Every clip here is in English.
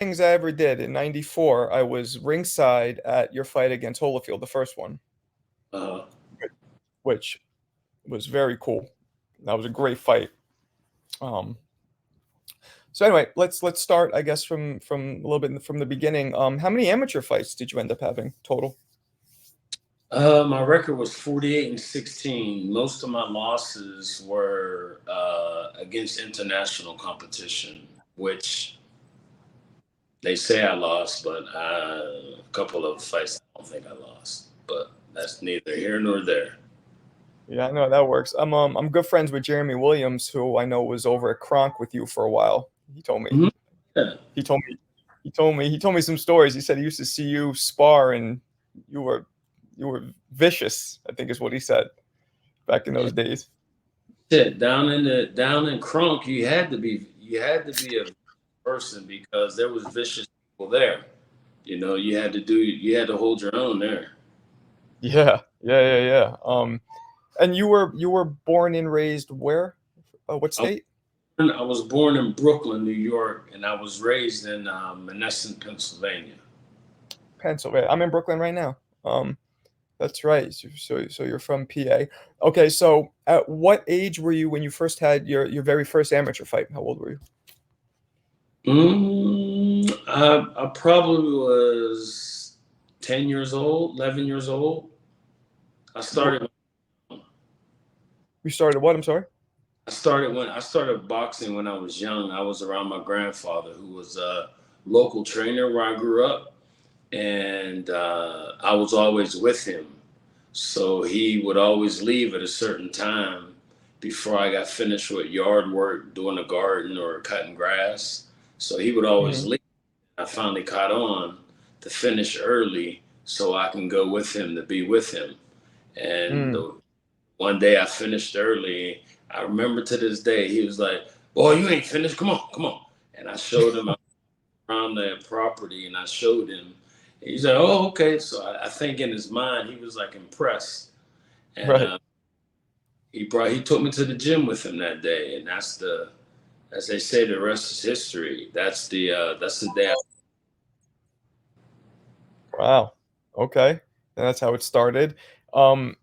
things I ever did in '94. I was ringside at your fight against Holyfield, the first one, Uh, which was very cool. That was a great fight. Um, so anyway, let's start, I guess, from a little bit from the beginning. How many amateur fights did you end up having total? my record was 48-16. Most of my losses were against international competition, which they say I lost, but a couple of fights I don't think I lost. But that's neither here nor there. Yeah, I know that works. I'm good friends with Jeremy Williams, who I know was over at Kronk with you for a while. He told me. Mhm. Yeah. He told me. He told me some stories. He said he used to see you spar, and you were you were vicious, I think is what he said back in Yeah. those days. Down in Crunk, you had to be a person because there was vicious people there. You had to hold your own there. Yeah, yeah. And you were born and raised where? What I, state? I was born in Brooklyn, New York, and I was raised in Menneson, Pennsylvania. Pennsylvania. I'm in Brooklyn right now. That's right. So you're from PA. Okay, so at what age were you when you first had your very first amateur fight? How old were you? I probably was 10 years old, 11 years old. I What, started you started what? I'm sorry. I started boxing when I was young. I was around my grandfather, who was a local trainer where I grew up, and I was always with him. So he would always leave at a certain time before I got finished with yard work, doing the garden or cutting grass. So he would always Hmm. leave. I finally caught on to finish early so I can go with him to be with him. And Mm, the one day I finished early. I remember to this day, he was like, "Boy, you ain't finished. Come on, come on." And I showed him around the property and I showed him. And he's like, "Oh, okay." So I think in his mind, he was like impressed. And right. he took me to the gym with him that day. And as they say, the rest is history. That's the day. Wow. Okay. And that's how it started. Um,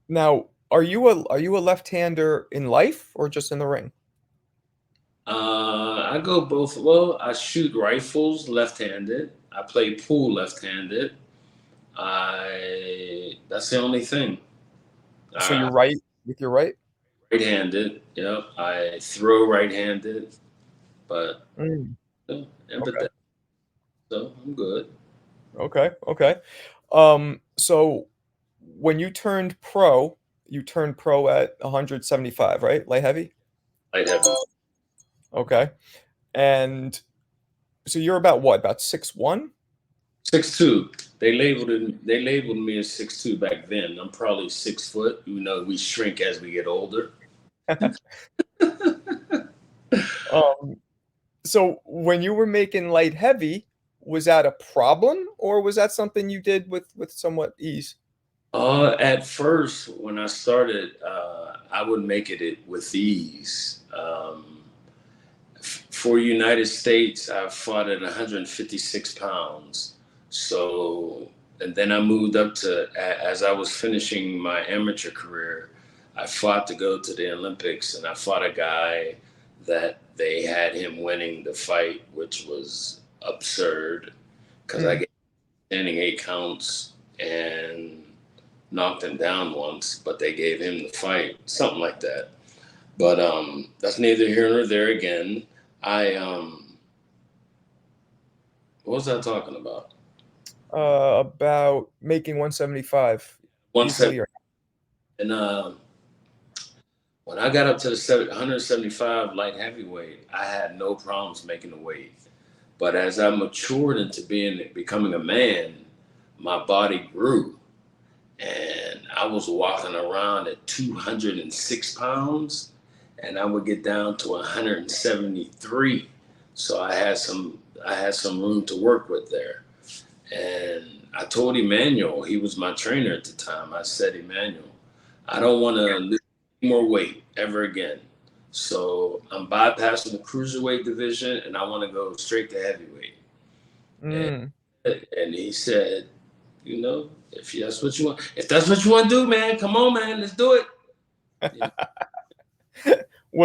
Now, are you a left-hander in life or just in the ring? I go both. Well, I shoot rifles left-handed. I play pool left-handed. I That's the only thing. So I you're right with your right? Right-handed. Yep. I throw right-handed, but Mm, okay. empathetic. So I'm good. Okay. Okay. So when you turned pro at 175, right? Light heavy? Light heavy. Okay. And so you're about what? About 6'1"? 6'2". They labeled me as 6'2" back then. I'm probably 6 foot. We shrink as we get older. Um, so when you were making light heavy, was that a problem or was that something you did with somewhat ease? At first, when I started, I would make it with ease. For United States, I fought at 156 pounds. So, and then I moved up to, as I was finishing my amateur career, I fought to go to the Olympics, and I fought a guy that they had him winning the fight, which was absurd because I Mm, gave standing 8 counts and knocked him down once, but they gave him the fight, something like that. But that's neither here nor there. Again, I what was I talking about? about making 175 One seven. easily or And when I got up to the 175 light heavyweight, I had no problems making the weight. But as I matured into becoming a man, my body grew, and I was walking around at 206 pounds, and I would get down to 173. So I had some room to work with there. And I told Emmanuel, he was my trainer at the time. I said, Emmanuel, I don't want to lose any more weight ever again. So I'm bypassing the cruiserweight division, and I want to go straight to heavyweight. Mm. And he said, if that's what you want to do, man, come on, man, let's do it. You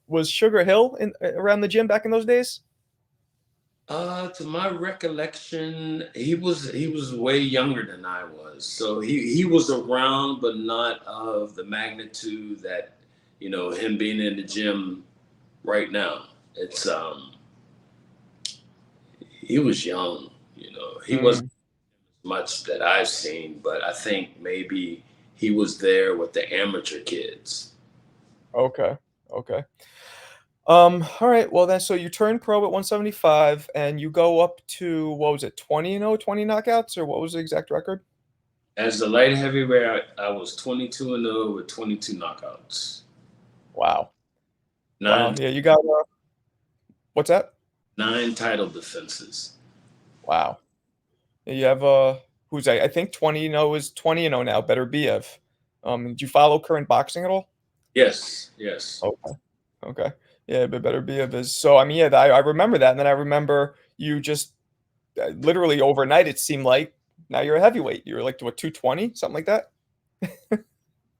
Was Sugar Hill in around the gym back in those days? To my recollection, he was way younger than I was, so he was around, but not of the magnitude that him being in the gym right now. It's he was young, he wasn't Mm. much that I've seen, but I think maybe he was there with the amateur kids. Okay. Okay. All right. Well, then, so you turn pro at 175, and you go up to what was it, 20-0, 20 knockouts, or what was the exact record? As the light heavyweight, I was 22-0 with 22 knockouts. Wow. Wow. Nine Yeah, you got what's that? nine title defenses. Wow. Yeah, you have who's I think 20-0 is 20-0 now. Better Biev. Did you follow current boxing at all? Yes, yes. Okay. Okay. Yeah, but Better Biev is so. I mean, yeah, I remember that, and then I remember you just literally overnight. It seemed like now you're a heavyweight. You were like to what, 220, something like that.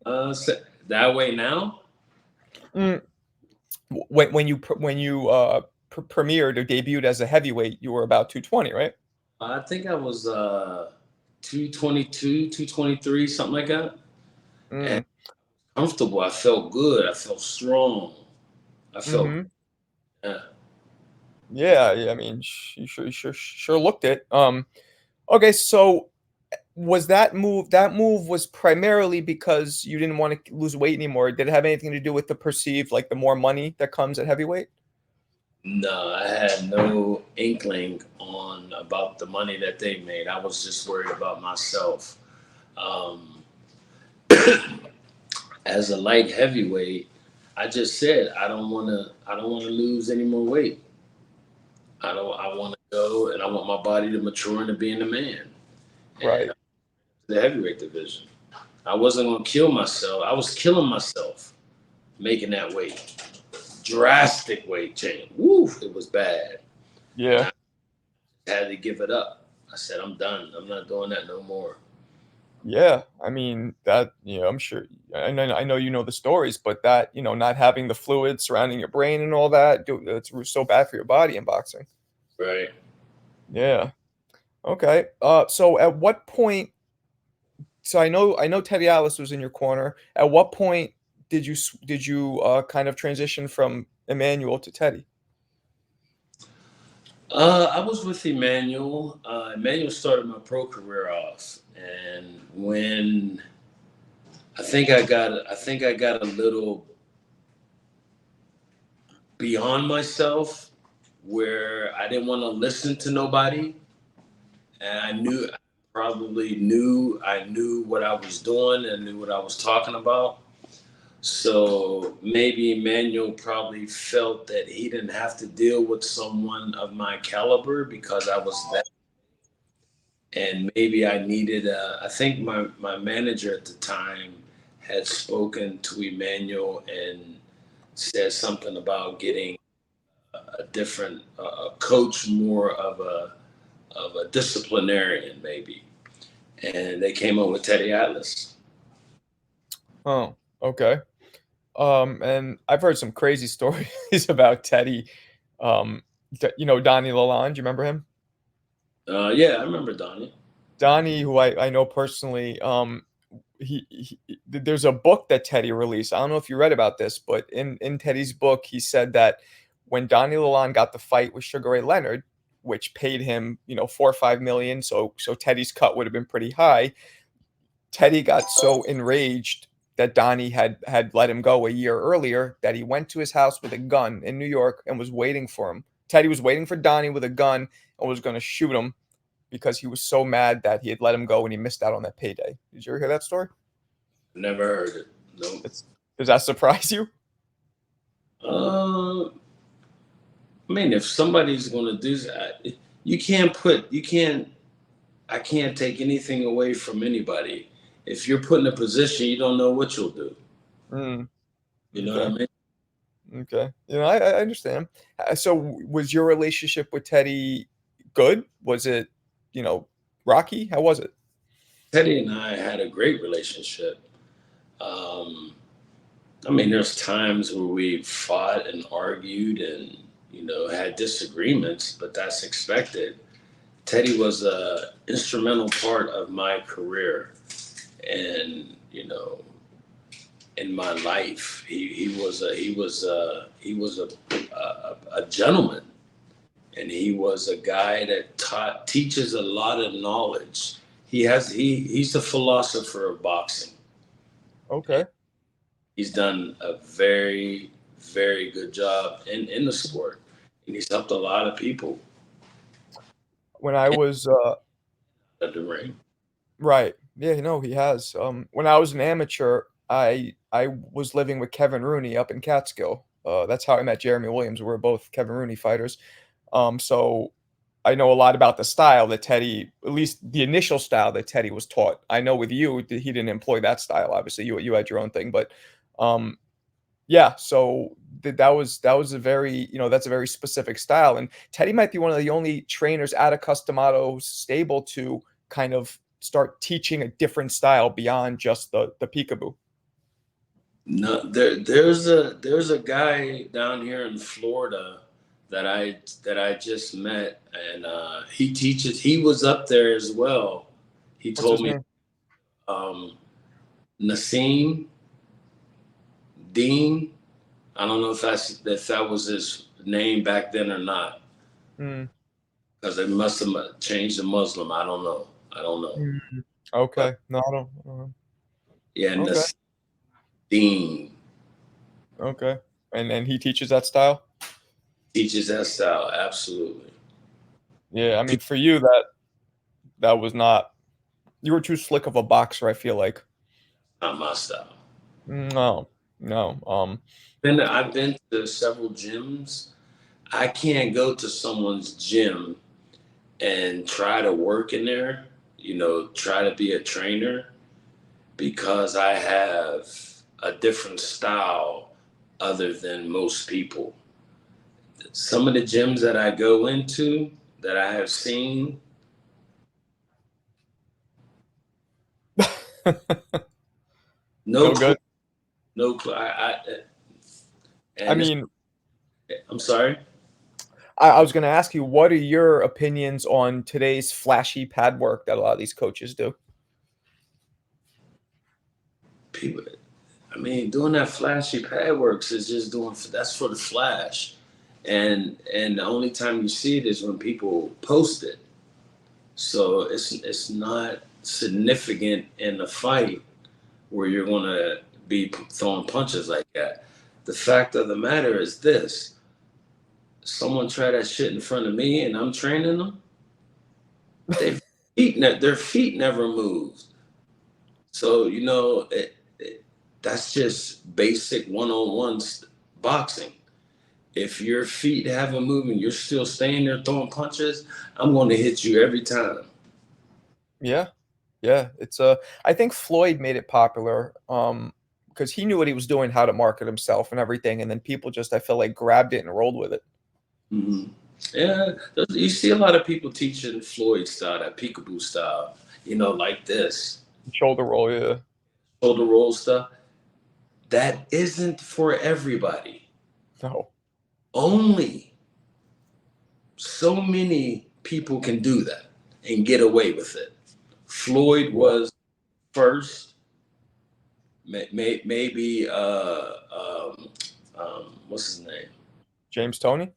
So that way now? Mm. When you premiered or debuted as a heavyweight, you were about 220, right? I think I was 222, 223, something like that. And Mm. comfortable. I felt good. I felt strong. I felt Mm-hmm. yeah. Yeah, yeah. I mean, you sure looked it. Okay, so was that move was primarily because you didn't want to lose weight anymore? Did it have anything to do with the perceived, like the more money that comes at heavyweight? No, I had no inkling on about the money that they made. I was just worried about myself. Um, as a light heavyweight, I just said I don't want to. I don't want to lose any more weight. I don't. I want to go, and I want my body to mature into being a man. And Right. the heavyweight division, I wasn't gonna kill myself. I was killing myself making that weight. Drastic weight change. Woo! It was bad, and Yeah. I had to give it up. I said, I'm done. I'm not doing that no more. Yeah. I mean, I'm sure I know you know the stories, but that, not having the fluid surrounding your brain and all that, dude, that's so bad for your body in boxing. Right. Yeah. Okay. So at what point so I know Teddy Atlas was in your corner. At what point did you kind of transition from Emmanuel to Teddy? I was with Emmanuel. Emmanuel started my pro career off, and when I think I got a little beyond myself, where I didn't want to listen to nobody, and I knew what I was doing and knew what I was talking about. So maybe Emmanuel probably felt that he didn't have to deal with someone of my caliber because I was that. And maybe I needed, I think my manager at the time had spoken to Emmanuel and said something about getting a different a coach, more of a disciplinarian, maybe. And they came up with Teddy Atlas. Oh, okay. And I've heard some crazy stories about Teddy. Donnie Lalonde. You remember him? Yeah, I remember Donnie. Donnie, who I know personally. There's a book that Teddy released. I don't know if you read about this, but in Teddy's book, he said that when Donnie Lalonde got the fight with Sugar Ray Leonard, which paid him, 4 or 5 million, so Teddy's cut would have been pretty high. Teddy got so enraged that Donnie had let him go a year earlier that he went to his house with a gun in New York and was waiting for him. Teddy was waiting for Donnie with a gun and was going to shoot him because he was so mad that he had let him go and he missed out on that payday. Did you ever hear that story? Never heard it. Nope. It's, does that surprise you? Uh, I mean, if somebody's going to do that, you can't. I can't take anything away from anybody. If you're put in a position, you don't know what you'll do. Mm, You know what I okay. mean? Okay. I understand. So was your relationship with Teddy good? Was it, you know, rocky? How was it? Teddy and I had a great relationship. I mean, there's times where we fought and argued and, had disagreements, but that's expected. Teddy was a instrumental part of my career and, in my life. He was a gentleman, and he was a guy that teaches a lot of knowledge. He's the philosopher of boxing. Okay. He's done a very, very good job in the sport, and he's helped a lot of people When I was at the ring. right. Yeah, no, he has. When I was an amateur, I was living with Kevin Rooney up in Catskill. That's how I met Jeremy Williams. We were both Kevin Rooney fighters. So I know a lot about the style that Teddy, at least the initial style that Teddy was taught. I know with you, he didn't employ that style. Obviously, you had your own thing, but um, yeah. So that was a very, that's a very specific style, and Teddy might be one of the only trainers out of Customado's stable to kind of start teaching a different style beyond just the peekaboo. No, there's a guy down here in Florida that I just met, and he teaches. He was up there as well. He What's told his me name? Nassim Dean. I don't know if that was his name back then or not, Mm, because they must have changed to Muslim. I don't know. I don't know. mm, But okay. No, I don't. yeah, Okay. Nassim Dean Okay. And he teaches that style. teaches that style. Absolutely. Yeah. I mean, for you, that was not. You were too slick of a boxer. I feel like. Not my style. No. No. I've been to several gyms. I can't go to someone's gym and try to work in there, try to be a trainer, because I have a different style other than most people. Some of the gyms that I go into that I have seen, no No clue, good. no clue. I And it's, mean, I'm sorry. I was going to ask you, what are your opinions on today's flashy pad work that a lot of these coaches do? People, I mean, doing that flashy pad works is just that's for the flash, and the only time you see it is when people post it. So it's not significant in the fight where you're gonna be throwing punches like that. The fact of the matter is this: someone try that shit in front of me, and I'm training them. Their feet never moved. So that's just basic one-on-one boxing. If your feet haven't moved and you're still staying there throwing punches, I'm going to hit you every time. Yeah. Yeah. I think Floyd made it popular because he knew what he was doing, how to market himself and everything. And then people just, I feel like, grabbed it and rolled with it. Mm-hmm. Yeah, you see a lot of people teaching Floyd style, that peekaboo style, like this Shoulder roll. Yeah. shoulder roll stuff. That isn't for everybody. No. Only so many people can do that and get away with it. Floyd Yeah. was first, maybe what's his name? James Toney?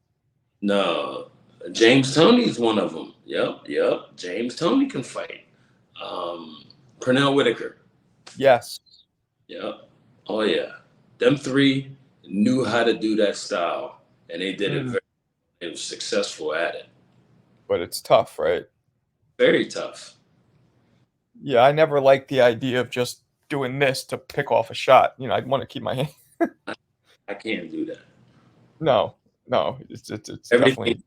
No, James Toney's one of them. Yep. James Toney can fight. Pernell Whitaker. Yes. Yep. Oh yeah. Them three knew how to do that style, and they did it Mm, very. They were successful at it. but it's tough, right? Very tough. Yeah, I never liked the idea of just doing this to pick off a shot. I'd want to keep my hand. I can't do that. No, no, it's Everything. definitely.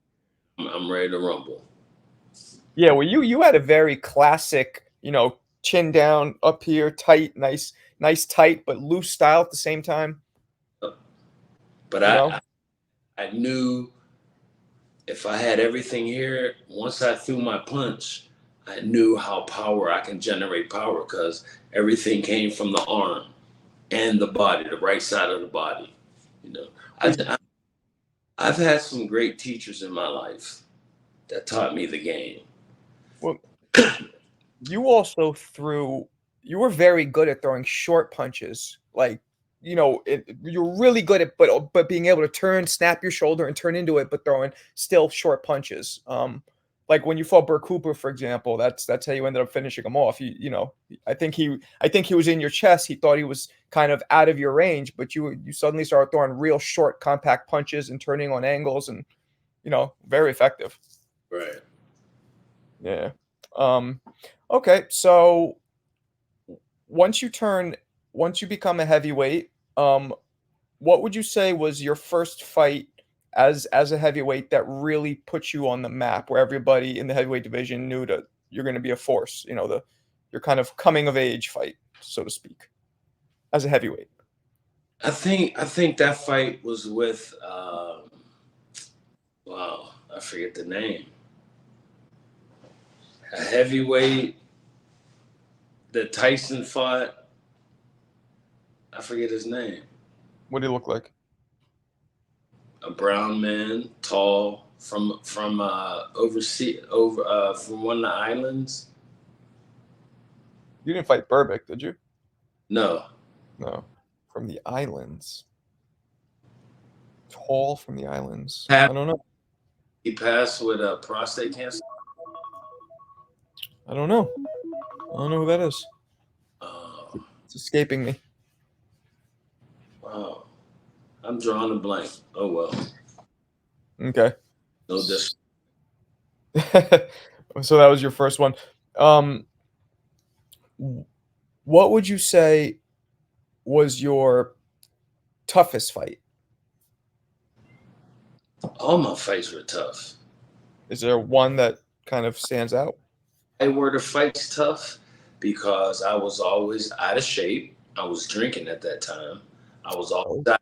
I'm ready to rumble. Yeah, well, you had a very classic, chin down, up here, tight, nice tight, but loose style at the same time. But You know, I knew if I had everything here, once I threw my punch, I knew how I can generate power because everything came from the arm and the body, the right side of the body. You know, I've had some great teachers in my life that taught me the game. Well, you also threw. You were very good at throwing short punches. Like, you're really good at, but being able to turn, snap your shoulder, and turn into it, but throwing still short punches. Like when you fought Burr Cooper, for example, that's how you ended up finishing him off. I think he was in your chest. He thought he was kind of out of your range, but you suddenly started throwing real short, compact punches and turning on angles, and very effective. Right. Yeah. Um, okay, so once you turn, once you become a heavyweight, what would you say was your first fight as a heavyweight that really put you on the map, where everybody in the heavyweight division knew that you're going to be a force? Your kind of coming of age fight, so to speak, as a heavyweight. I think that fight was with wow, I forget the name. A heavyweight that Tyson fought. I forget his name. What do you look like? A brown man, tall, from overseas, from one of the islands. You didn't fight Burbick, did you? No, No, from the islands. Tall from the islands. Pa- I don't know. he passed with prostate cancer. I don't know. I don't know who that is. Oh, It's escaping me. wow, I'm drawing a blank. Oh well, Okay. no dis. So that was your first one. Um, what would you say was your toughest fight? All my fights were tough. Is there one that kind of stands out? I were the fights tough because I was always out of shape. I was drinking at that time. I was always Oh, out.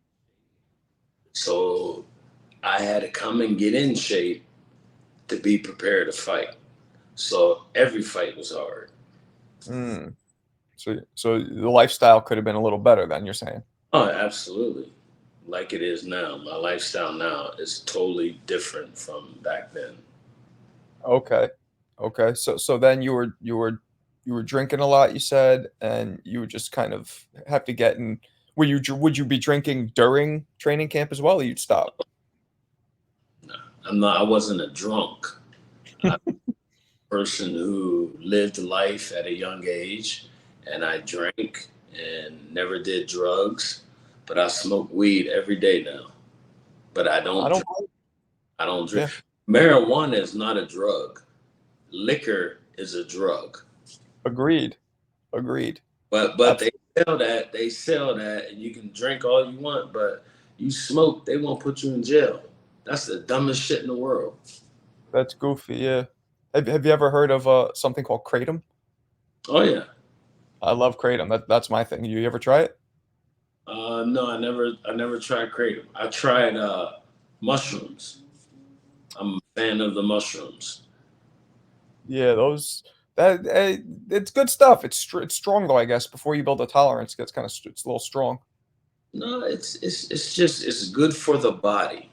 So I had to come and get in shape to be prepared to fight. So every fight was hard. mm. So the lifestyle could have been a little better then, you're saying? Oh, absolutely. Like it is now. My lifestyle now is totally different from back then. Okay. Okay. So then you were drinking a lot, you said, and you would just kind of have to get in. Would you be drinking during training camp as well, or you'd stop? No, I wasn't a drunk. I'm a person who lived life at a young age and I drank and never did drugs, but I smoke weed every day now. But I I don't don't. drink. I don't drink. Yeah. Marijuana is not a drug. Liquor is a drug. Agreed. Agreed. But Absolutely. they sell that and you can drink all you want, but you smoke, they won't put you in jail. That's the dumbest shit in the world. That's goofy. Yeah. Have you ever heard of something called kratom? Oh yeah. I love kratom. That's my thing. You ever try it? No, I never tried kratom. I tried mushrooms. I'm a fan of the mushrooms. Yeah, those that it's good stuff. It's strong though, I guess. Before you build a tolerance, it gets kind of it's a little strong. No, it's just it's good for the body.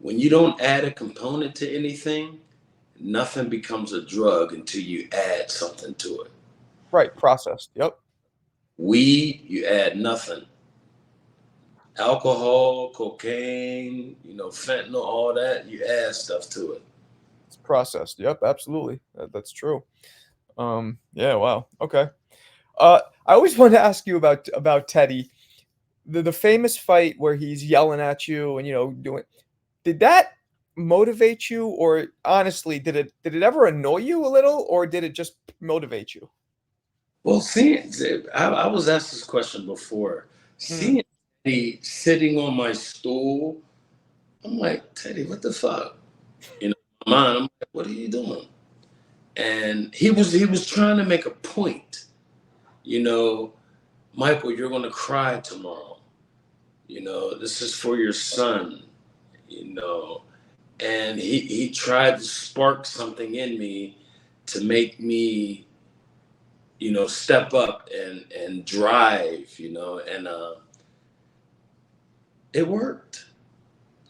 When you don't add a component to anything, nothing becomes a drug until you add something to it. Right, processed. Yep, Weed, you add nothing. Alcohol, cocaine, fentanyl, all that, you add stuff to it. it's processed. Yep, absolutely. That's true. Yeah, wow. Okay. I always wanted to ask you about Teddy, the famous fight where he's yelling at you and doing. Did that motivate you, or honestly, did it ever annoy you a little, or did it just motivate you? Well, I was asked this question before. Hmm. Seeing Teddy sitting on my stool, I'm like, Teddy, what the fuck? My mind, I'm like, what are you doing? And he was trying to make a point. You know, Michael, you're gonna cry tomorrow. This is for your son. You know, and he tried to spark something in me to make me, step up and drive, and it worked.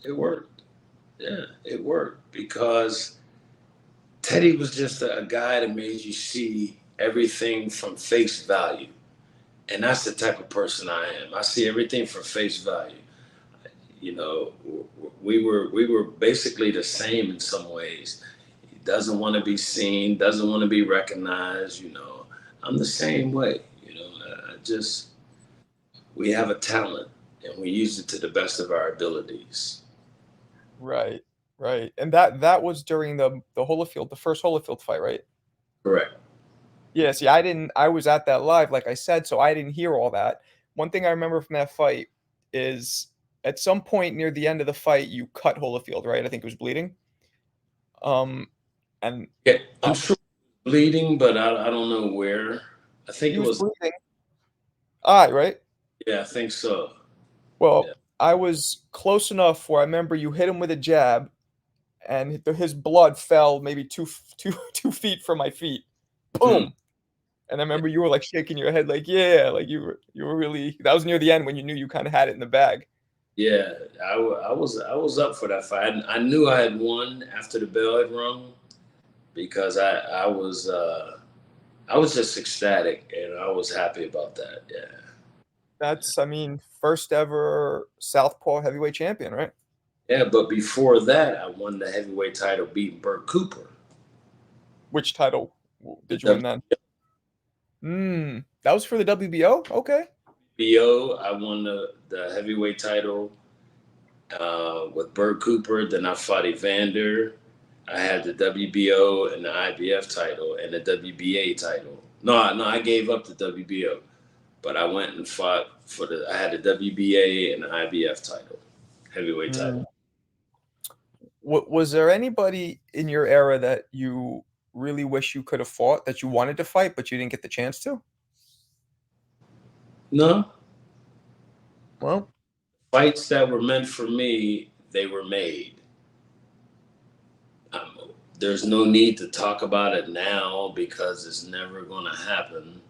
It worked. Yeah, it worked because Teddy was just a guy that made you see everything from face value. And that's the type of person I am. I see everything from face value. You know, we were basically the same in some ways. He doesn't want to be seen, doesn't want to be recognized. I'm the same way. I just we have a talent and we use it to the best of our abilities. Right, right. And that was during the Holyfield, the first Holyfield fight, right? Correct. Yeah, see, I was at that live, like I said, so I didn't hear all that. One thing I remember from that fight is at some point near the end of the fight, you cut Holyfield, right? I think it was bleeding. Um, and Yeah, I'm uh, sure bleeding, but I don't know where. I think he it was was. bleeding. Eye, right? Yeah, I think so. Yeah. Well, I was close enough where I remember you hit him with a jab, and his blood fell maybe 2 feet from my feet. Hmm. Boom. And I remember you were like shaking your head, like, yeah, like you were really. That was near the end when you knew you kind of had it in the bag. Yeah, I was up for that fight. I knew I had won after the bell had rung because I was just ecstatic and I was happy about that. Yeah. That's, I mean, first ever southpaw heavyweight champion, right? Yeah, but before that, I won the heavyweight title beating Burt Cooper. Which title The did you win then? That was for the WBO. Okay. WBO, I won the heavyweight title with Burt Cooper. Then I fought Evander. I had the WBO and the IBF title and the WBA title. No, I gave up the WBO, but I went and fought for I had the WBA and the IBF title, heavyweight Mm. title. Was there anybody in your era that you really wish you could have fought that you wanted to fight but you didn't get the chance to? No, Well, fights that were meant for me, they were made. Um, there's no need to talk about it now because it's never going to happen.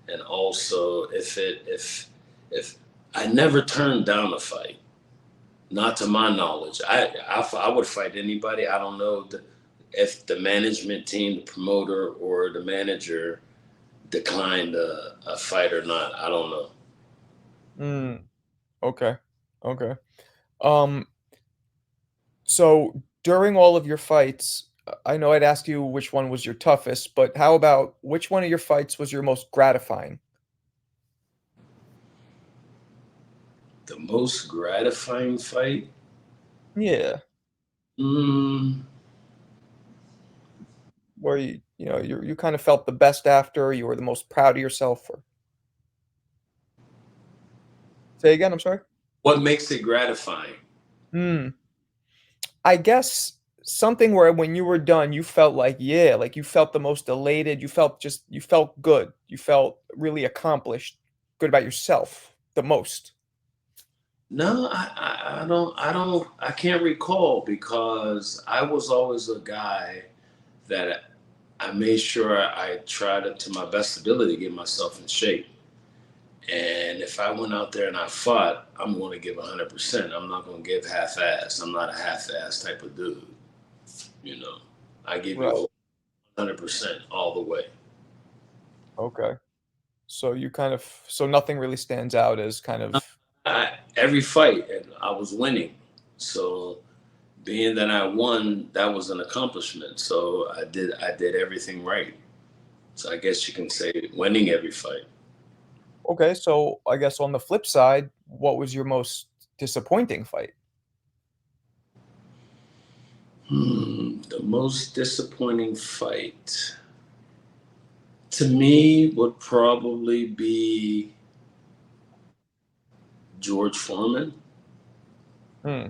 And also, if I never turned down a fight, not to my knowledge, I would fight anybody. I don't know if the management team, the promoter, or the manager declined a fight or not. I don't know. mm, okay. Okay. Um, so during all of your fights, I know I'd ask you which one was your toughest, but how about which one of your fights was your most gratifying? The most gratifying fight. Yeah. Mm, Where you kind of felt the best after, you were the most proud of yourself for. Say again, I'm sorry? what makes it gratifying? Hmm. I guess something where when you were done, you felt like, yeah, like you felt the most elated. You felt good. You felt really accomplished, good about yourself the most. No, I can't recall because I was always a guy that I made sure I tried to my best ability to get myself in shape. And if I went out there and I fought, I'm going to give 100%. I'm not going to give half-ass. I'm not a half-ass type of dude. You know, I give you Right. 100% all the way. Okay. So so nothing really stands out as kind of. Every fight, and I was winning. So being that I won, that was an accomplishment. So I did everything right. So I guess you can say winning every fight. Okay, so I guess on the flip side, what was your most disappointing fight? The most disappointing fight to me would probably be George Foreman Hmm.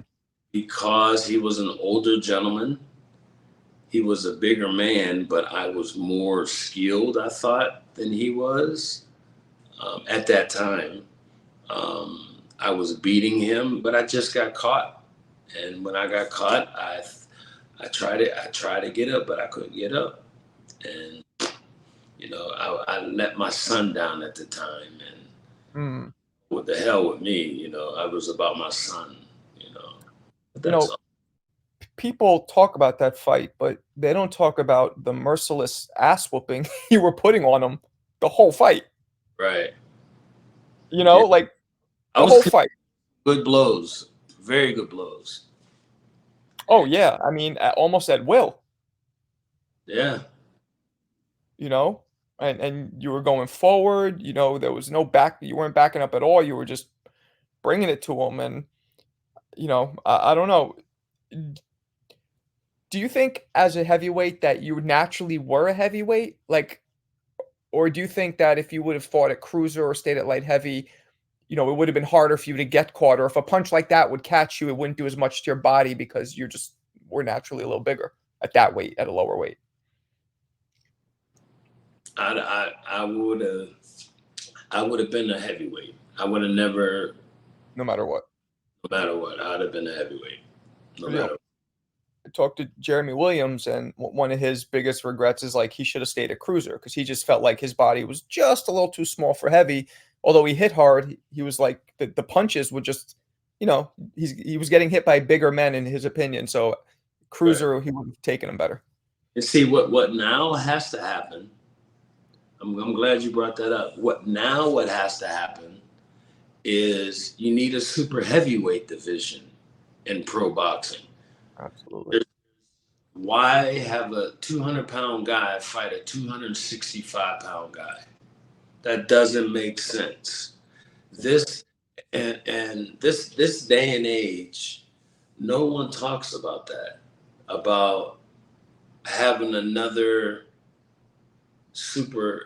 because he was an older gentleman. He was a bigger man, but I was more skilled, I thought, than he was at that time. I was beating him, but I just got caught. And when I got caught, I tried to get up, but I couldn't get up. And, I let my son down at the time. And Mm. what the hell with me, I was about my son, you know. But You that's know, all. people talk about that fight, but they don't talk about the merciless ass whooping you were putting on him the whole fight. Right. You Yeah. know, like I the was whole fight. good blows, very good blows. Oh And yeah, I mean, almost at will. yeah, You know, and you were going forward. You know, there was no back. You weren't backing up at all. You were just bringing it to him, and I don't know. Do you think as a heavyweight that you naturally were a heavyweight? Like, or do you think that if you would have fought at cruiser or stayed at light heavy, it would have been harder for you to get caught, or if a punch like that would catch you, it wouldn't do as much to your body because you're just were naturally a little bigger at that weight, at a lower weight, I would have been a heavyweight. I would have never, no matter what. no matter what, I'd have been a heavyweight, no You know, matter. I talked to Jeremy Williams, and one of his biggest regrets is like he should have stayed at cruiser because he just felt like his body was just a little too small for heavy. Although he hit hard, he was like the punches would just, he was getting hit by bigger men in his opinion. So Right. cruiser, he would have taken him better. And see what now has to happen. I'm glad you brought that up. What has to happen is you need a super heavyweight division in pro boxing. Absolutely. Why have a 200-pound guy fight a 265-pound guy? That doesn't make sense. This and this day and age, no one talks about that. About having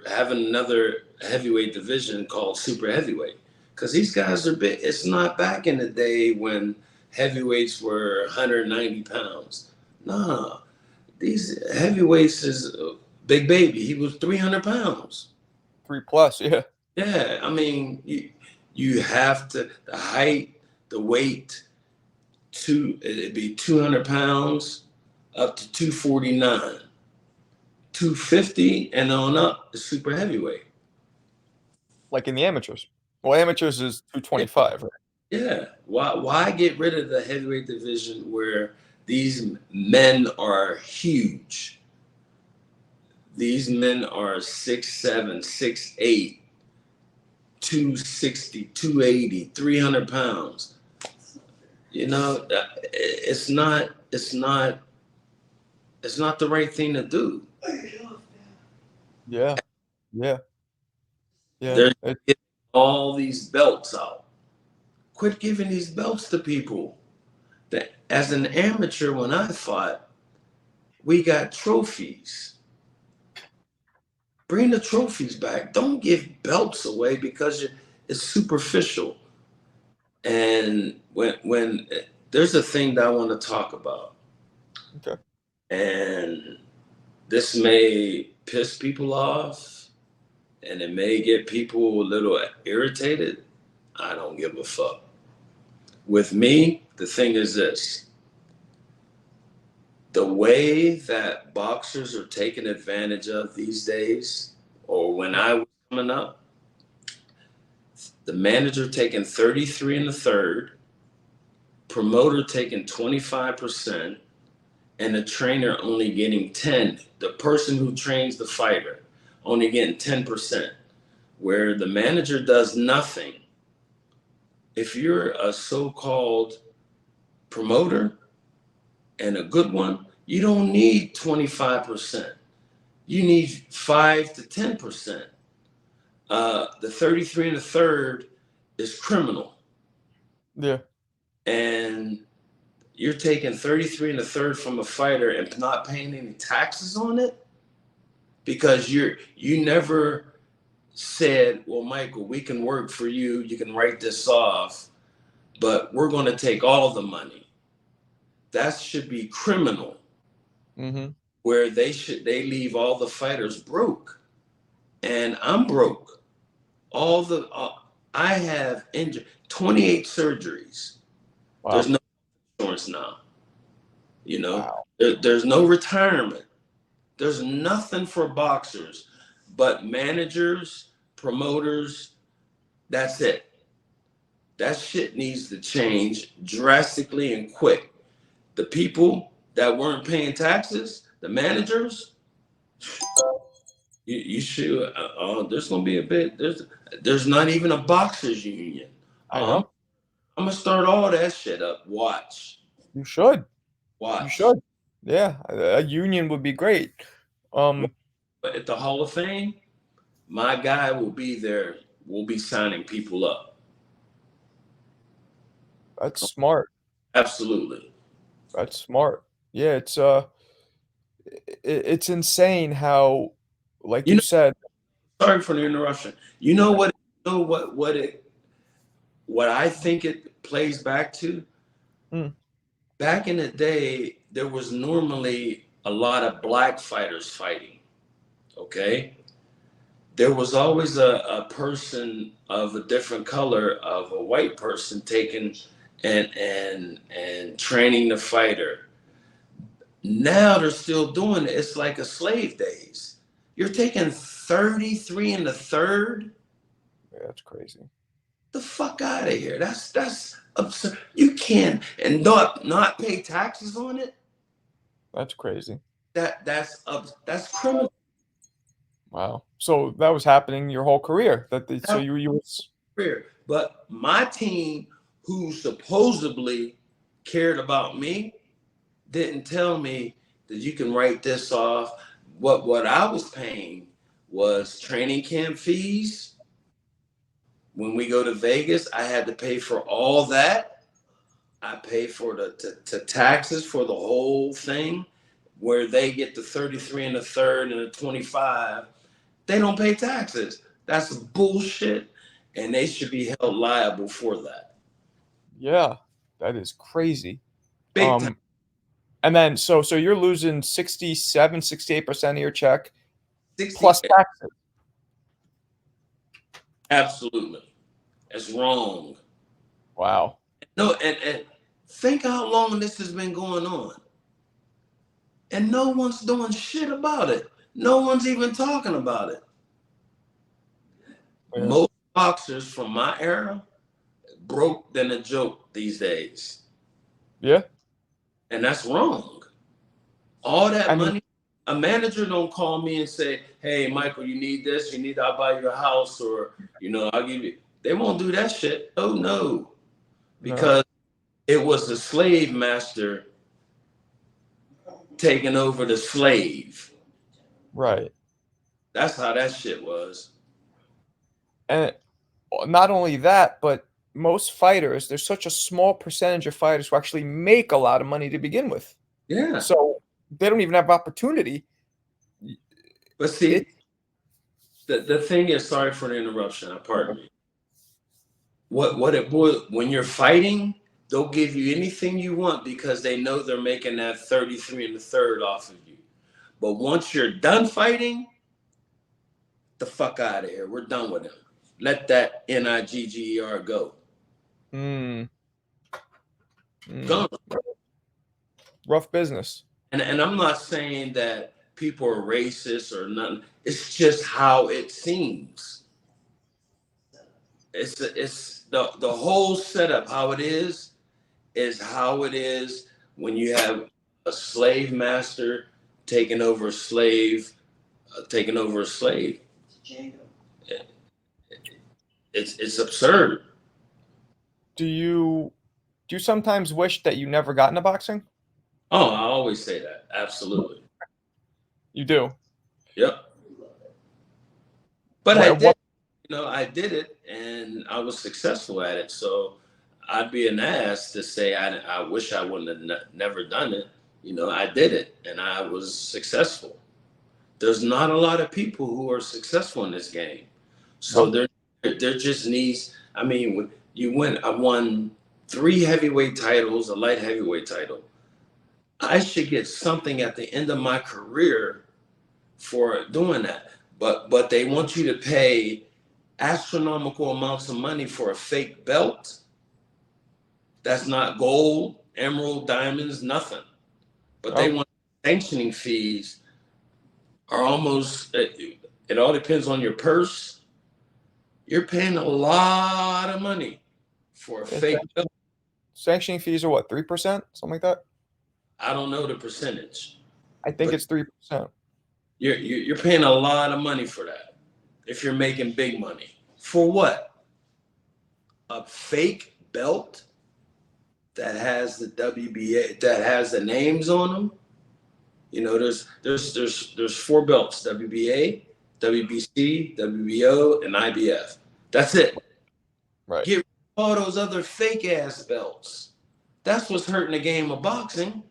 having another heavyweight division called super heavyweight, because these guys are big. It's not back in the day when heavyweights were 190 pounds. Nah, these heavyweights is Big Baby. He was 300 pounds. 3 plus, yeah. Yeah, I mean, you have to the height, the weight. It'd be 200 pounds up to 249, 250 and on up is super heavyweight. Like in the amateurs. Well, amateurs is Yeah, 225, right? yeah. Why get rid of the heavyweight division where these men are huge? These men are 6'7", 6'8", 260, 280, 300 pounds. It's not the right thing to do. Yeah, yeah, yeah. They're giving all these belts out. Quit giving these belts to people. That as an amateur, when I fought, we got trophies. Bring the trophies back. Don't give belts away because it's superficial. And when there's a thing that I want to talk about, Okay. and this may piss people off, and it may get people a little irritated. I don't give a fuck. With me, the thing is this: the way that boxers are taken advantage of these days, or when I was coming up, the manager taking 33 in the third, promoter taking 25%, and the trainer only getting 10. The person who trains the fighter only getting 10%, where the manager does nothing. If you're a so-called promoter and a good one, you don't need 25%. You need 5 to 10%. The 33 and a third is criminal. Yeah. And you're taking 33 and a third from a fighter and not paying any taxes on it because you never said, well, Michael, we can work for you. You can write this off, but we're going to take all the money. That should be criminal, Mm-hmm. where they leave all the fighters broke. And I'm broke. I have injured 28 surgeries. Wow. There's no insurance now. You know, Wow. there's no retirement. There's nothing for boxers but managers, promoters. That's it. That shit needs to change drastically and quick. The people that weren't paying taxes, the managers, you should. There's gonna be a bit. There's not even a boxers union. I Um, know. I'm gonna start all that shit up. Watch, You should. You watch. should. Yeah, a union would be great. Um, But at the Hall of Fame, my guy will be there. We'll be signing people up. that's smart. Absolutely. That's smart. Yeah, it's insane how, like You you know, said. sorry for the interruption. You know what? You know what I think it plays back to? Mm, Back in the day, there was normally a lot of black fighters fighting. Okay, there was always a person of a different color of a white person taking and training the fighter. Now they're still doing it. It's like a slave days. You're taking 33 in the third. yeah, that's crazy. The fuck out of here. That's absurd. You can't and not pay taxes on it. That's crazy. That's criminal. Wow. So that was happening your whole career. So That's you fair. But my team, who supposedly cared about me, didn't tell me that you can write this off. What I was paying was training camp fees. When we go to Vegas, I had to pay for all that. I pay for the taxes for the whole thing, where they get the 33 and the third and the 25. They don't pay taxes. That's bullshit, and they should be held liable for that. Yeah, that is crazy. Big time. Um, and then so you're losing 67, 68% of your check 60. plus taxes. Absolutely. That's wrong. Wow. No, and think how long this has been going on. And no one's doing shit about it. No one's even talking about it. Yeah. Most boxers from my era broke than a joke these days. Yeah. And that's wrong. All that I mean, money, a manager don't call me and say, hey, Michael, you need this, you need I'll buy you a house, or I'll give you. They won't do that shit. Oh no. no. Because it was the slave master taking over the slave. Right. That's how that shit was. And not only that, but most fighters, there's such a small percentage of fighters who actually make a lot of money to begin with. Yeah. So they don't even have opportunity. But It see, the thing is, sorry for the interruption, pardon me. What it boils, when you're fighting, they'll give you anything you want because they know they're making that 33 and the third off of you. But once you're done fighting, the fuck out of here. We're done with him. Let that NIGGER go. mm, mm, Gone. rough business. And I'm not saying that people are racist or nothing. It's just how it seems. It's the whole setup. How it is how it is when you have a slave master taking over a slave, taking over a slave. It's absurd. Do you sometimes wish that you never got into boxing? Oh, I always say that. Absolutely. You do. Yep. But I What? did. What? I did it and I was successful at it. So I'd be an ass to say I wish I wouldn't have never done it. I did it and I was successful. There's not a lot of people who are successful in this game. So No. there just needs, I mean, I won 3 heavyweight titles, a light heavyweight title. I should get something at the end of my career for doing that. But they want you to pay astronomical amounts of money for a fake belt. That's not gold, emerald, diamonds, nothing. but they Oh, want sanctioning fees are almost. It all depends on your purse. You're paying a lot of money for a yeah, fake belt. sanctioning fees are what, 3%, something like that? I don't know the percentage, I think but it's 3%. you're paying a lot of money for that. If you're making big money, for what? A fake belt that has the WBA, that has the names on them. You know, there's four belts: WBA, WBC, WBO, and IBF. That's it. Right. Get rid of all those other fake ass belts. That's what's hurting the game of boxing.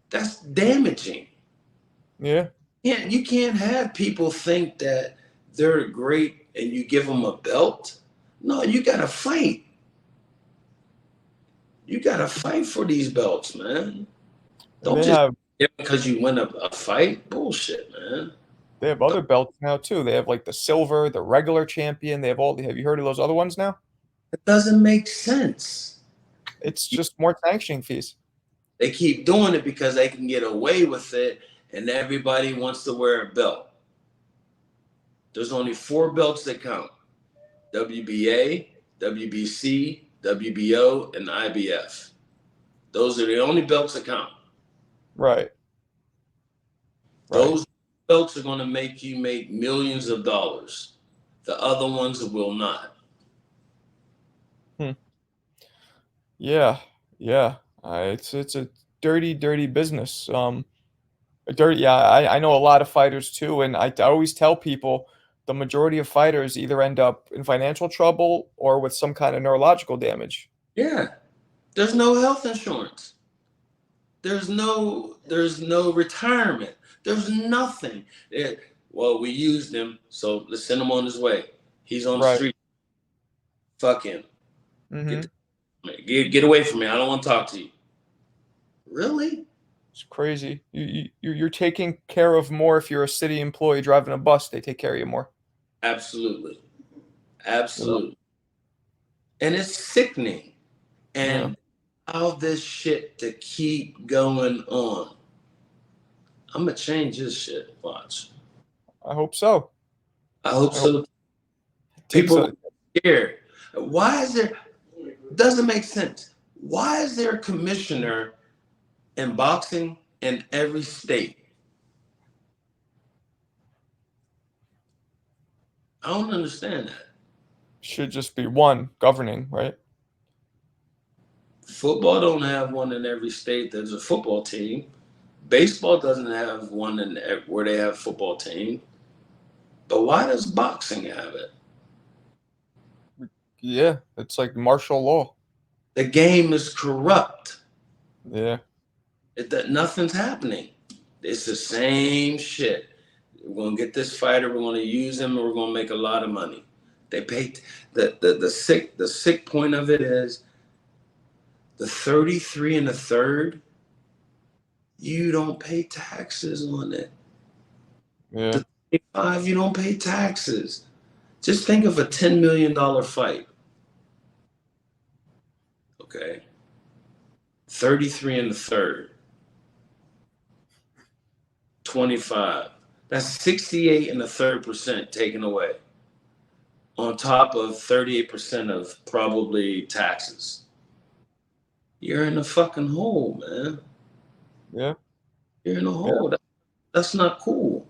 That's damaging. Yeah. You can't have people think that they're great and you give them a belt. No, you gotta fight. You gotta fight for these belts, man. And Don't just get because you win a fight. Bullshit, man. they have other belts now too. They have like the silver, the regular champion. They have all. Have you heard of those other ones now? It doesn't make sense. It's just more sanctioning fees. They keep doing it because they can get away with it, and everybody wants to wear a belt. There's only four belts that count: WBA, WBC, WBO, and IBF. Those are the only belts that count. Right. Right. Those belts are going to make you make millions of dollars. The other ones will not. Hmm. Yeah. Yeah. It's a dirty, dirty business. Dirty. Yeah. I know a lot of fighters too, and I always tell people the majority of fighters either end up in financial trouble or with some kind of neurological damage. Yeah. There's no health insurance. There's no retirement. There's nothing. Well, we used him, so let's send him on his way. He's on the Right. street. Fuck him. Mm-hmm. Get get away from me. I don't want to talk to you. Really? It's crazy. You're taking care of more if you're a city employee driving a bus. They take care of you more. Absolutely. Yeah. Absolutely. And it's sickening. Yeah. And all this shit to keep going on. I'm gonna change this shit. Watch. I hope so. I hope I hope so. it takes People a. are scared. Why is there? Doesn't make sense. Why is there a commissioner in boxing in every state? I don't understand that. Should just be one governing, right? Football don't have one in every state. There's a football team. Baseball doesn't have one in where they have football team. But why does boxing have it? Yeah, it's like martial law. The game is corrupt. Yeah. Nothing's happening. It's the same shit. We're gonna get this fighter. We're gonna use him. And we're gonna make a lot of money. They pay. The sick point of it is the 33 and the third. You don't pay taxes on it. Yeah. The 25, you don't pay taxes. Just think of a $10 million fight. Okay, 33 and the third. 25. That's 68 and a third percent taken away, on top of 38% of probably taxes. You're in a fucking hole, man. Yeah. You're in a Yeah. hole. That's not cool.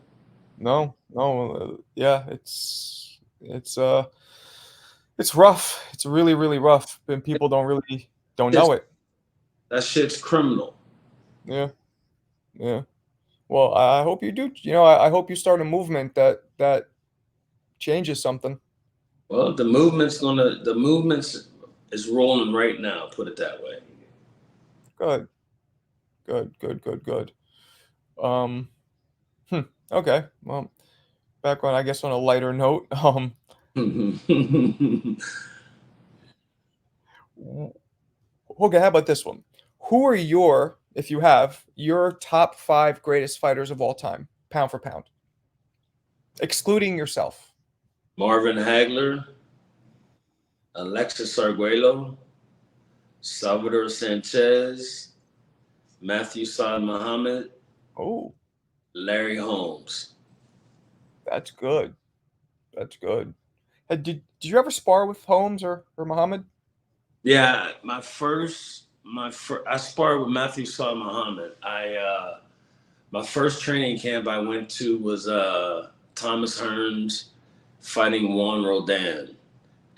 No. No. Yeah. It's rough. It's really, really rough, and people don't It's, know it. that shit's criminal. Yeah. Yeah. Well, I hope you do. I hope you start a movement that changes something. Well, the movements is rolling right now, put it that way. Good. Good. Good. Good. Good. Um. Okay. Well, back on, I guess, on a lighter note. Okay. How about this one? Who are if you have your top five greatest fighters of all time, pound for pound, excluding yourself? Marvin Hagler, Alexis Arguello, Salvador Sanchez, Matthew Saad Muhammad, Oh, Larry Holmes. that's good. That's good. Did you ever spar with Holmes or Muhammad? Yeah, I sparred with Matthew Saad Muhammad. My first training camp I went to was Thomas Hearns fighting Juan Rodan,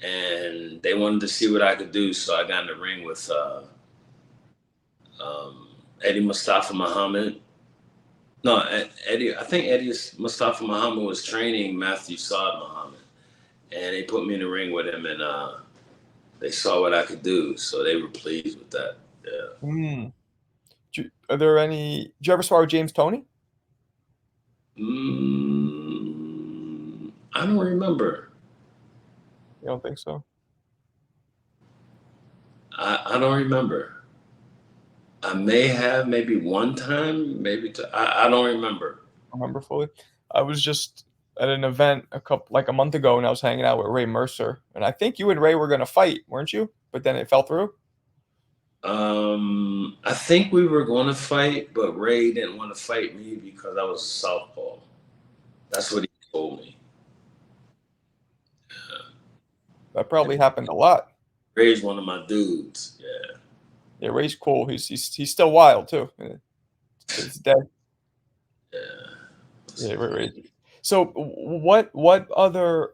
and they wanted to see what I could do, so I got in the ring with um, Eddie Mustafa Muhammad. No, Eddie. I think Eddie Mustafa Muhammad was training Matthew Saad Muhammad, and they put me in the ring with him, and they saw what I could do, so they were pleased with that. Yeah. Hmm. Are there any? Did you ever spar with James Toney? I don't remember. You don't think so? I don't remember. I may have maybe one time, maybe two. I don't remember. Remember fully. I was just at an event like a month ago, and I was hanging out with Ray Mercer, and I think you and Ray were gonna fight, weren't you? But then it fell through. I think we were going to fight, but Ray didn't want to fight me because I was a southpaw. That's what he told me. That probably happened a lot. Ray's one of my dudes. Yeah. Yeah, Ray's cool. He's still wild too. It's dead. Yeah. Yeah, Ray. So what other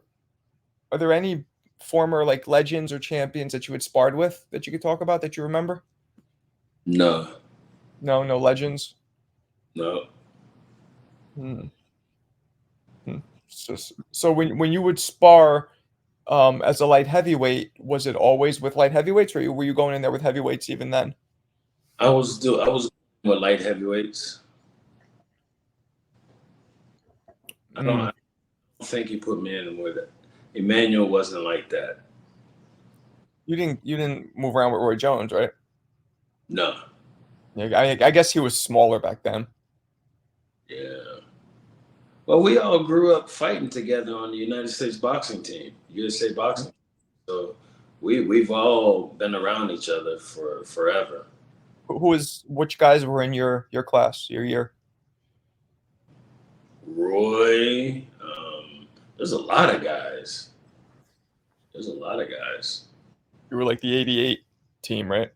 are there any former like legends or champions that you had sparred with that you could talk about that you remember? No, No, no legends. no. Hmm. Hmm. So when you would spar as a light heavyweight, was it always with light heavyweights, or were you going in there with heavyweights even then? I was with light heavyweights. Mm. I don't think he put me in with it. Emmanuel wasn't like that. You didn't move around with Roy Jones, right? No. Yeah, I guess he was smaller back then. Yeah. Well, we all grew up fighting together on the United States boxing team, USA boxing. So we've all been around each other for forever. Which guys were in your class, your year? Roy, there's a lot of guys. There's a lot of guys. You were like the '88 team, right?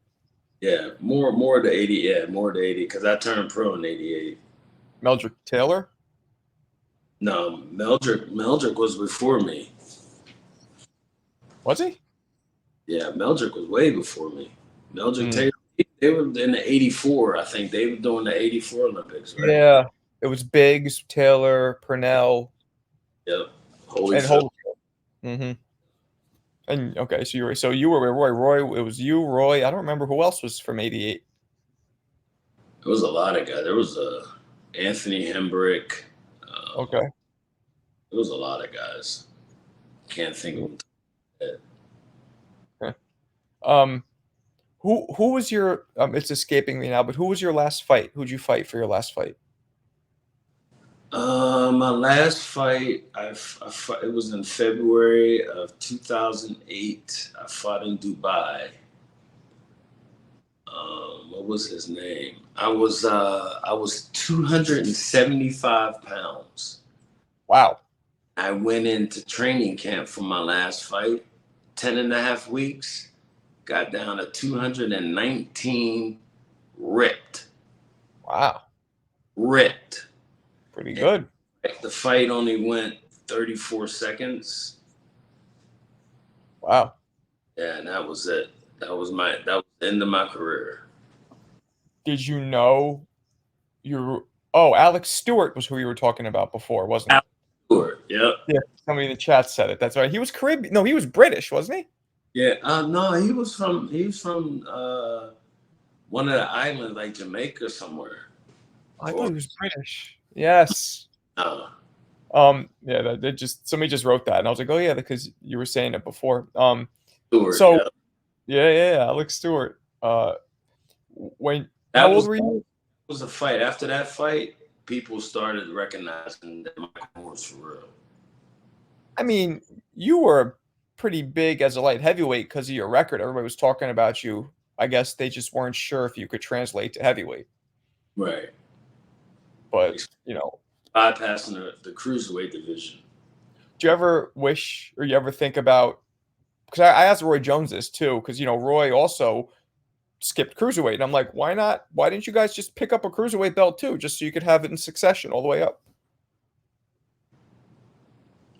Yeah, more the 80. Yeah, more the 80 because I turned pro in '88. Meldrick Taylor? No, Meldrick was before me. Was he? Yeah, Meldrick was way before me. Meldrick Mm. Taylor, they were in the '84. I think they were doing the '84 Olympics, right? Yeah. It was Biggs, Taylor, Purnell, Yep. and Holyfield. Holt. Hmm. And okay, so you were with Roy. Roy, it was you, Roy. I don't remember who else was from '88. There was a lot of guys. There was Anthony Hembrick. Okay. There was a lot of guys. Can't think of them. Okay. Um, who was your it's escaping me now, but who was your last fight? Who'd you fight for your last fight? My last fight, it was in February of 2008. I fought in Dubai. What was his name? I was 275 pounds. Wow. I went into training camp for my last fight, 10 and a half weeks, got down to 219, ripped, Wow. ripped. Pretty And good. the fight only went 34 seconds. Wow. Yeah, and that was it. That was the end of my career. Did you know you Oh, Alex Stewart was who you were talking about before, wasn't it? Alex Stewart, yep. Yeah. Somebody in the chat said it. That's right. He was Caribbean. No, he was British, wasn't he? Yeah, no, he was from one of the islands, like Jamaica somewhere. I thought Or he was British. Yes. no, Yeah, that just somebody just wrote that, and I was like, oh yeah, because you were saying it before. Stewart, So yeah. yeah, Alex Stewart. When That how old was were you? a fight. After that fight, people started recognizing that Michael was for real. I mean, you were pretty big as a light heavyweight because of your record. Everybody was talking about you. I guess they just weren't sure if you could translate to heavyweight. Right. But Bypassing the cruiserweight division. do you ever wish or you ever think about? Because I asked Roy Jones this too, because Roy also skipped cruiserweight, and I'm like, why not? Why didn't you guys just pick up a cruiserweight belt too, just so you could have it in succession all the way up?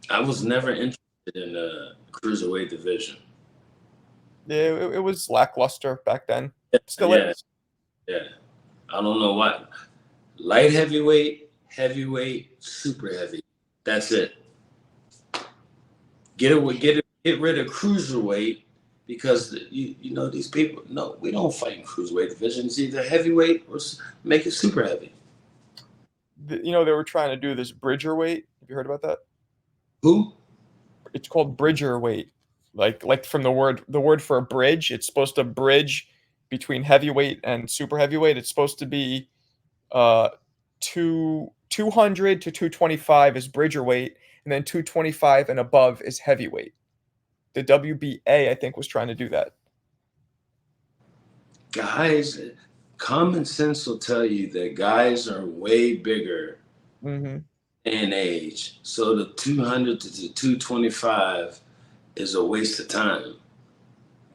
I was never interested in the cruiserweight division. Yeah, it was lackluster back then. Still Yeah, is. yeah. I don't know what. Light heavyweight, super heavy. That's it. Get rid of cruiserweight because these people. No, we don't fight in cruiserweight divisions. Either heavyweight or make it super heavy. They were trying to do this bridger weight. Have you heard about that? Who? It's called bridger weight. Like from the word for a bridge. It's supposed to bridge between heavyweight and super heavyweight. It's supposed to be 200 to 225 is bridger weight, and then 225 and above is heavyweight. The WBA, I think, was trying to do that. Guys, common sense will tell you that guys are way bigger Mm-hmm. in age. So the 200 to the 225 is a waste of time.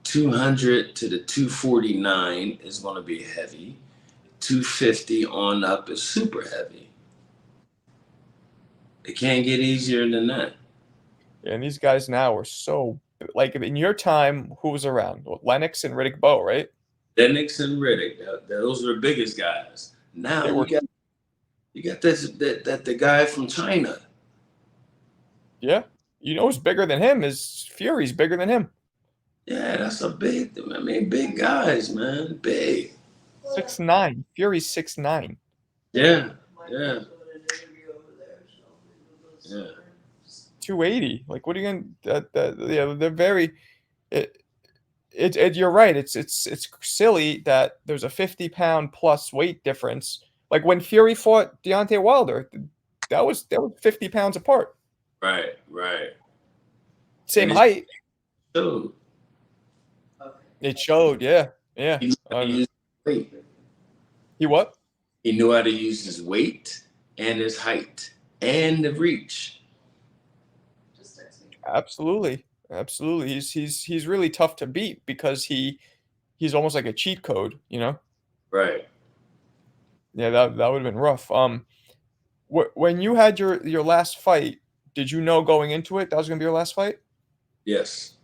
200 to the 249 is going to be heavy. 250 on up is super heavy. It can't get easier than that. Yeah, and these guys now are so like in your time, who was around? Well, Lennox and Riddick Bowe, right? Lennox and Riddick, those are the biggest guys. Now They were. you got the guy from China. Yeah, who's bigger than him is Fury's bigger than him. Yeah, that's a big. I mean, big guys, man, big. 6'9". Fury's 6'9". Yeah, yeah, yeah. 280. Like, what are you gonna? Yeah, they're very. You're right. It's silly that there's a 50-pound plus weight difference. Like when Fury fought Deontay Wilder, they were 50 pounds apart. Right. Same And height. showed. It showed. Yeah. He knew how to use weight. He what? He knew how to use his weight and his height and the reach. Absolutely. He's really tough to beat because he's almost like a cheat code. Right. Yeah, that would have been rough. When you had your last fight, did you know going into it that was gonna be your last fight? Yes.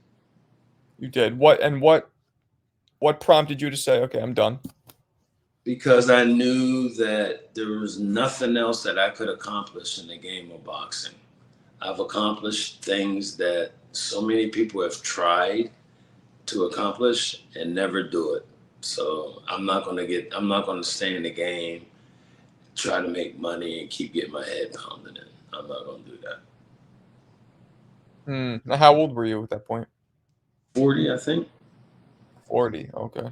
You did. What prompted you to say, okay, I'm done? Because I knew that there was nothing else that I could accomplish in the game of boxing. I've accomplished things that so many people have tried to accomplish and never do it. So I'm not gonna stay in the game, try to make money and keep getting my head pounded in. I'm not gonna do that. Now, how old were you at that point? 40, I think. 40. Okay.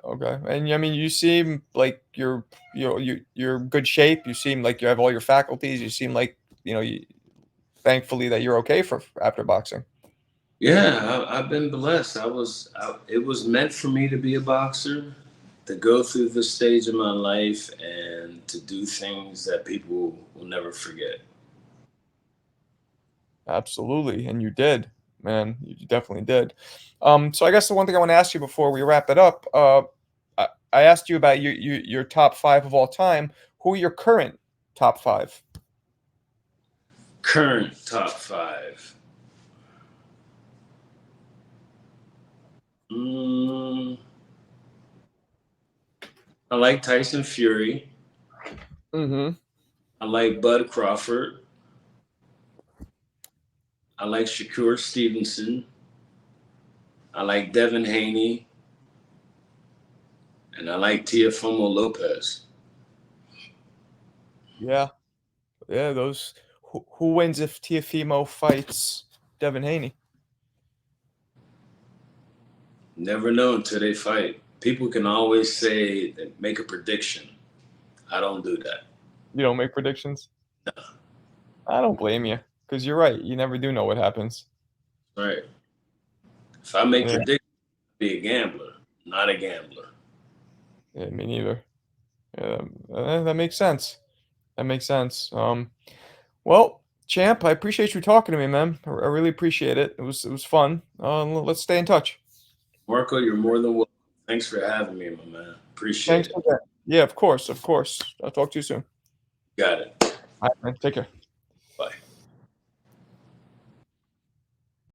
Okay. And I mean, you seem like you're good shape. You seem like you have all your faculties. You seem like, thankfully that you're okay for after boxing. Yeah, I've been blessed. It was meant for me to be a boxer, to go through this stage of my life and to do things that people will never forget. Absolutely. And you did, man. You definitely did. So I guess the one thing I want to ask you before we wrap it up, I asked you about your top 5 of all time. Who are your current top 5? Current top 5. I like Tyson Fury. Mm-hmm. I like Bud Crawford. I like Shakur Stevenson. I like Devin Haney. And I like Teofimo Lopez. Yeah. Yeah, those who wins if Teofimo fights Devin Haney? Never know until they fight. People can always say that make a prediction. I don't do that. You don't make predictions? No. I don't blame you, because you're right. You never do know what happens. Right. If I make predictions, I'd be a gambler, not a gambler. Yeah, me neither. That makes sense. That makes sense. Well, champ, I appreciate you talking to me, man. I really appreciate it. It was fun. Let's stay in touch. Marco, you're more than welcome. Thanks for having me, my man. Appreciate Thanks it. again. Yeah, of course, of course. I'll talk to you soon. Got it. All right, man. Take care.